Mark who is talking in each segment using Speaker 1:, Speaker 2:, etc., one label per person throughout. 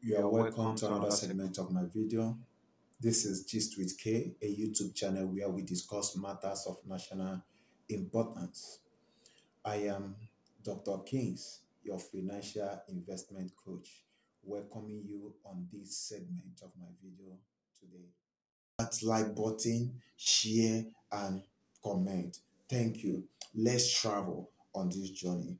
Speaker 1: You are welcome to another segment of my video. This is Gist with K, a YouTube channel where we discuss matters of national importance. I am Dr. Kings, your financial investment coach, welcoming you on this segment of my video today. That like button, share, and comment. Thank you. Let's travel on this journey.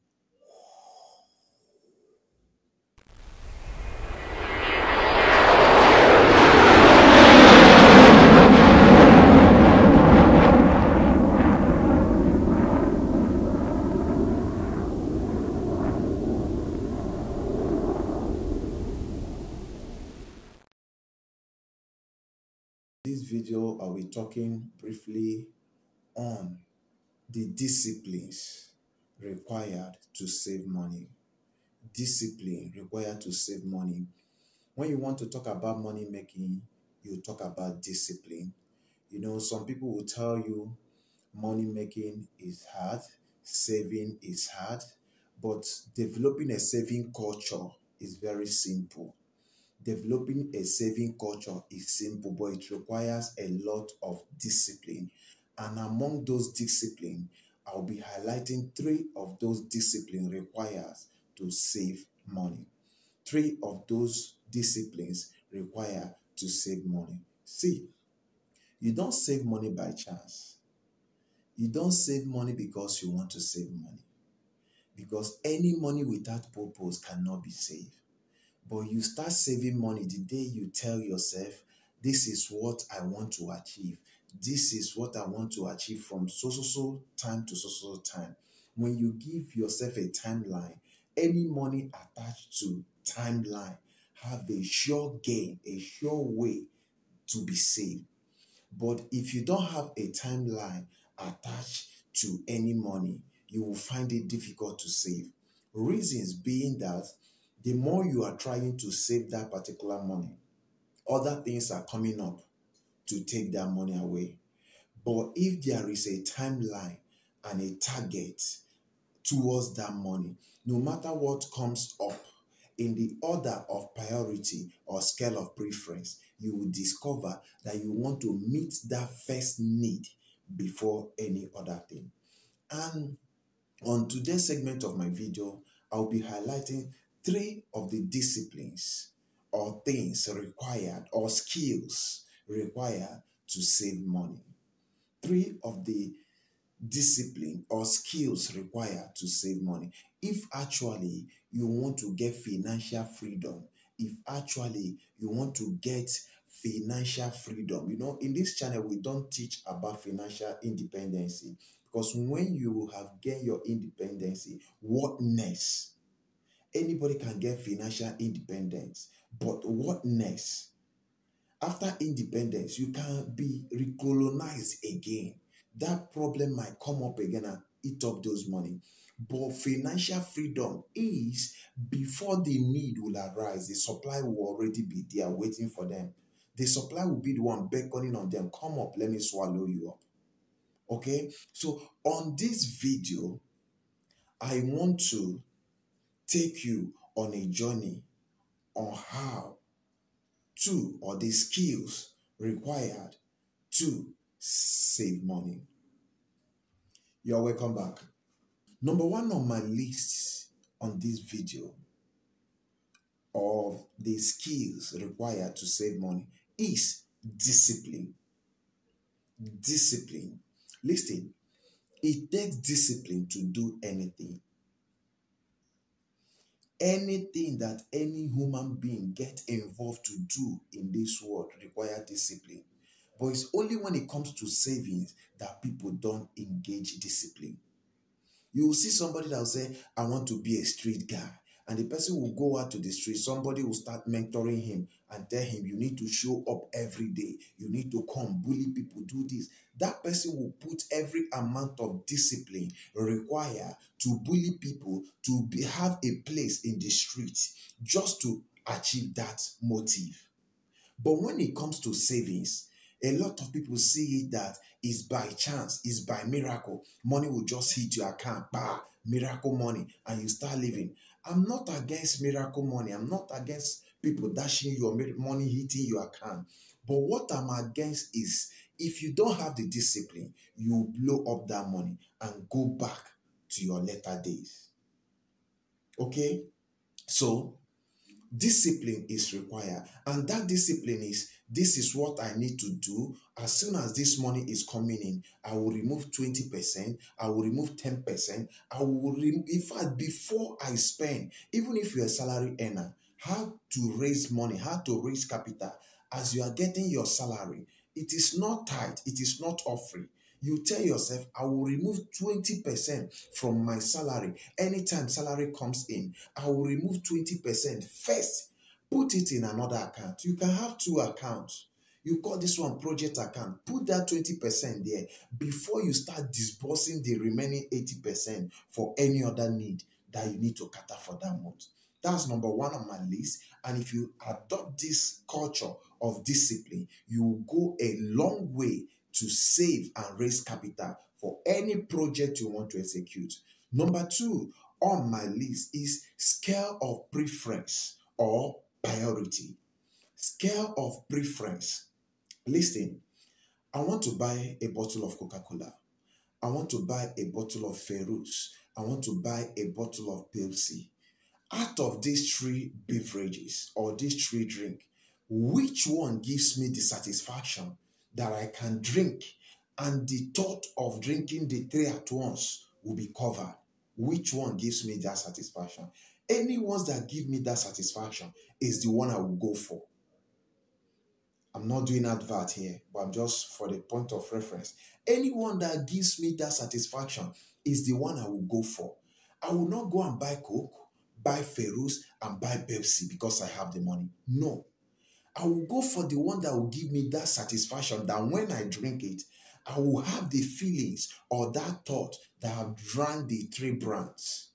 Speaker 1: This video, I'll be talking briefly on the disciplines required to save money. Discipline required to save money. When you want to talk about money making, you talk about discipline. You know, some people will tell you money making is hard, saving is hard, but developing a saving culture is very simple. Developing a saving culture is simple, but it requires a lot of discipline. And among those disciplines, I'll be highlighting three of those disciplines requires to save money. Three of those disciplines require to save money. See, you don't save money by chance. You don't save money because you want to save money. Because any money without purpose cannot be saved. But you start saving money the day you tell yourself, this is what I want to achieve. This is what I want to achieve from so time to so time. When you give yourself a timeline, any money attached to timeline have a sure gain, a sure way to be saved. But if you don't have a timeline attached to any money, you will find it difficult to save. Reasons being that the more you are trying to save that particular money, other things are coming up to take that money away. But if there is a timeline and a target towards that money, no matter what comes up in the order of priority or scale of preference, you will discover that you want to meet that first need before any other thing. And on today's segment of my video, I'll be highlighting three of the disciplines or things required or skills required to save money. Three of the discipline or skills required to save money. If actually you want to get financial freedom, if actually you want to get financial freedom, you know, in this channel, we don't teach about financial independence because when you have gained your independence, what next? Anybody can get financial independence, but what next? After independence, you can be recolonized again. That problem might come up again and eat up those money. But financial freedom is before the need will arise, the supply will already be there waiting for them. The supply will be the one beckoning on them. Come up, let me swallow you up. Okay? So on this video, I want to take you on a journey on how to, or the skills required to save money. You're welcome back. Number one on my list on this video of the skills required to save money is discipline. Discipline. Listen, it takes discipline to do anything. Anything that any human being gets involved to do in this world requires discipline. But it's only when it comes to savings that people don't engage discipline. You will see somebody that will say, I want to be a street guy. And the person will go out to the street. Somebody will start mentoring him and tell him, you need to show up every day. You need to come, bully people, do this. That person will put every amount of discipline required to bully people, to have a place in the street just to achieve that motive. But when it comes to savings, a lot of people see it that it's by chance, it's by miracle. Money will just hit your account, bah, miracle money, and you start living. I'm not against miracle money. I'm not against people dashing your money hitting your account. But what I'm against is if you don't have the discipline, you blow up that money and go back to your later days. Okay? So discipline is required, and that discipline is this is what I need to do. As soon as this money is coming in, I will remove 20%, I will remove 10%, I will in fact, before I spend, even if you're a salary earner, how to raise money, how to raise capital as you are getting your salary. It is not tight, it is not offering. You tell yourself, I will remove 20% from my salary. Anytime salary comes in, I will remove 20% first, put it in another account. You can have two accounts. You call this one project account. Put that 20% there before you start disbursing the remaining 80% for any other need that you need to cater for that month. That's number one on my list. And if you adopt this culture of discipline, you will go a long way to save and raise capital for any project you want to execute. Number two on my list is scale of preference or priority. Scale of preference. Listen, I want to buy a bottle of Coca-Cola. I want to buy a bottle of Ferrous. I want to buy a bottle of Pepsi. Out of these three beverages or these three drinks, which one gives me the satisfaction that I can drink and the thought of drinking the three at once will be covered? Which one gives me that satisfaction? Any ones that give me that satisfaction is the one I will go for. I'm not doing advert here, but I'm just for the point of reference. Anyone that gives me that satisfaction is the one I will go for. I will not go and buy Coke, buy Ferrous, and buy Pepsi because I have the money. No. I will go for the one that will give me that satisfaction that when I drink it, I will have the feelings or that thought that I've drank the three brands.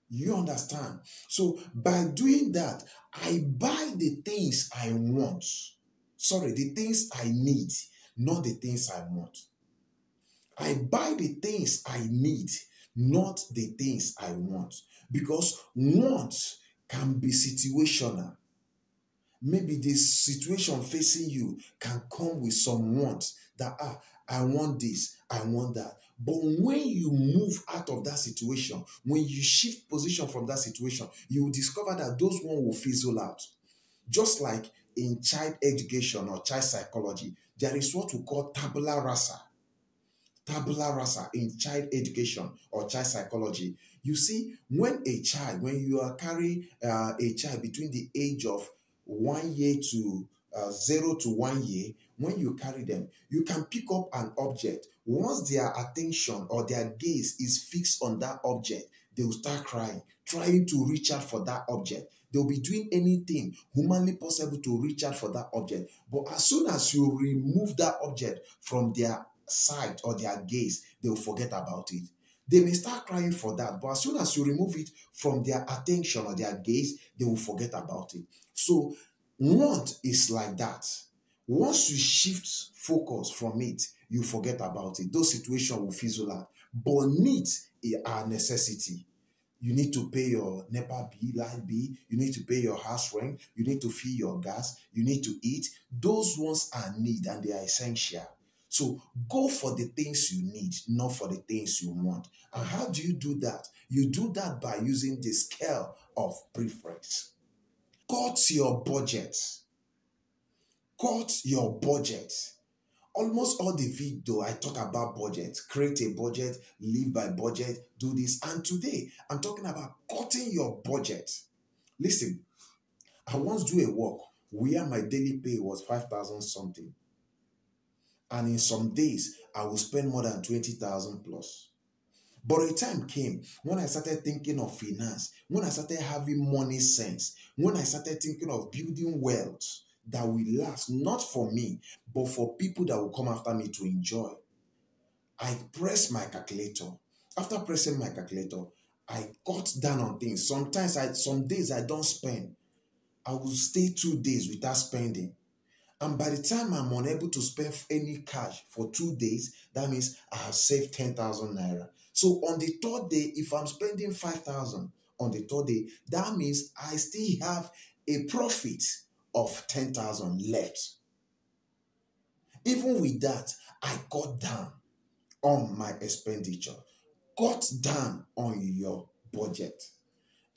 Speaker 1: You understand? So by doing that, I buy the things I want. Sorry, the things I need, not the things I want. I buy the things I need, not the things I want. Because want can be situational. Maybe the situation facing you can come with some wants that, I want this, I want that. But when you move out of that situation, when you shift position from that situation, you will discover that those ones will fizzle out. Just like in child education or child psychology, there is what we call tabula rasa. Tabula rasa in child education or child psychology. You see, when you are carrying a child between the age of 1 year to 0 to 1 year, when you carry them, you can pick up an object. Once their attention or their gaze is fixed on that object, they will start crying, trying to reach out for that object. They'll be doing anything humanly possible to reach out for that object. But as soon as you remove that object from their sight or their gaze, they'll forget about it. They may start crying for that, but as soon as you remove it from their attention or their gaze, they will forget about it. So want is like that. Once you shift focus from it, you forget about it. Those situations will fizzle out. But needs are necessity. You need to pay your NEPA bill, light bill. You need to pay your house rent. You need to fill your gas. You need to eat. Those ones are need and they are essential. So go for the things you need, not for the things you want. And how do you do that? You do that by using the scale of preference. Cut your budget. Cut your budget. Almost all the video I talk about budget, create a budget, live by budget, do this. And today I'm talking about cutting your budget. Listen, I once do a work where my daily pay was 5,000 something. And in some days, I will spend more than 20,000 plus. But a time came when I started thinking of finance, when I started having money sense, when I started thinking of building wealth that will last, not for me, but for people that will come after me to enjoy. I pressed my calculator. After pressing my calculator, I cut down on things. Sometimes, some days I don't spend. I will stay 2 days without spending. And by the time I'm unable to spend any cash for 2 days, that means I have saved 10,000 naira. So on the third day, if I'm spending 5,000, on the third day, that means I still have a profit of 10,000 left. Even with that, I cut down on my expenditure. Cut down on your budget.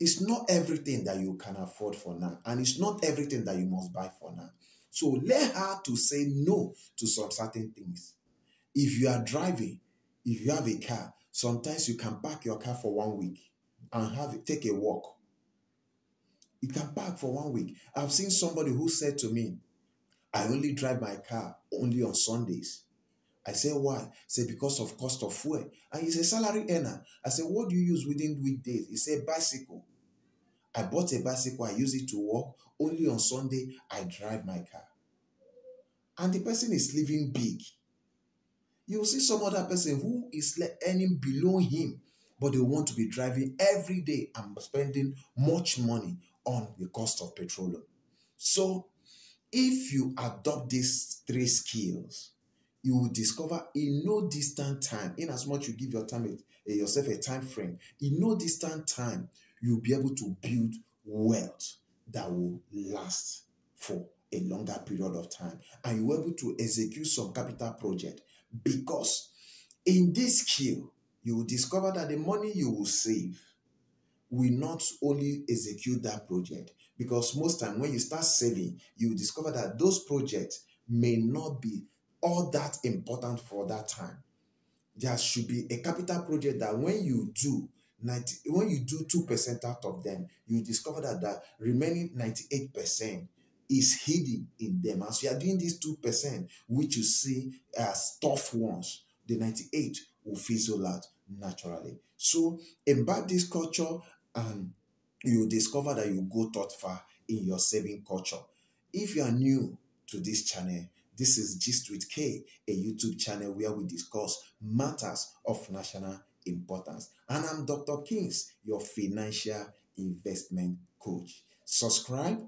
Speaker 1: It's not everything that you can afford for now, and it's not everything that you must buy for now. So learn how to say no to some certain things. If you are driving, if you have a car, sometimes you can park your car for 1 week and take a walk. You can park for 1 week. I've seen somebody who said to me, I only drive my car only on Sundays. I said, why? He said, because of cost of fuel. And he's a salary earner. I said, what do you use within weekdays? He said, bicycle. I bought a bicycle. I use it to walk. Only on Sunday, I drive my car. And the person is living big. You will see some other person who is earning below him, but they want to be driving every day and spending much money on the cost of petroleum. So if you adopt these 3 skills, you will discover in no distant time, in as much you give yourself a time frame, in no distant time, you'll be able to build wealth that will last for a longer period of time. And you're able to execute some capital project, because in this skill, you will discover that the money you will save will not only execute that project, because most time when you start saving, you will discover that those projects may not be all that important for that time. There should be a capital project that when you do 2% out of them, you discover that the remaining 98% is hidden in them. As you are doing these 2%, which you see as tough ones, the 98 will fizzle out naturally. So imbibe this culture and you discover that you go thought far in your saving culture. If you are new to this channel, this is Gist with K, a YouTube channel where we discuss matters of national importance. And I'm Dr. Kings, your financial investment coach. Subscribe,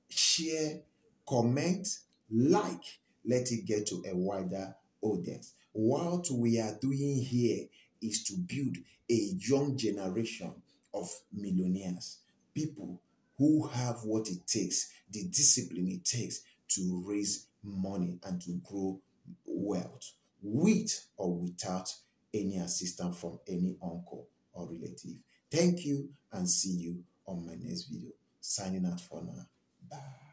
Speaker 1: share, comment, like. Let it get to a wider audience. What we are doing here is to build a young generation of millionaires, people who have what it takes, the discipline it takes to raise money and to grow wealth, with or without any assistance from any uncle or relative. Thank you, and see you on my next video. Signing out for now. Bye.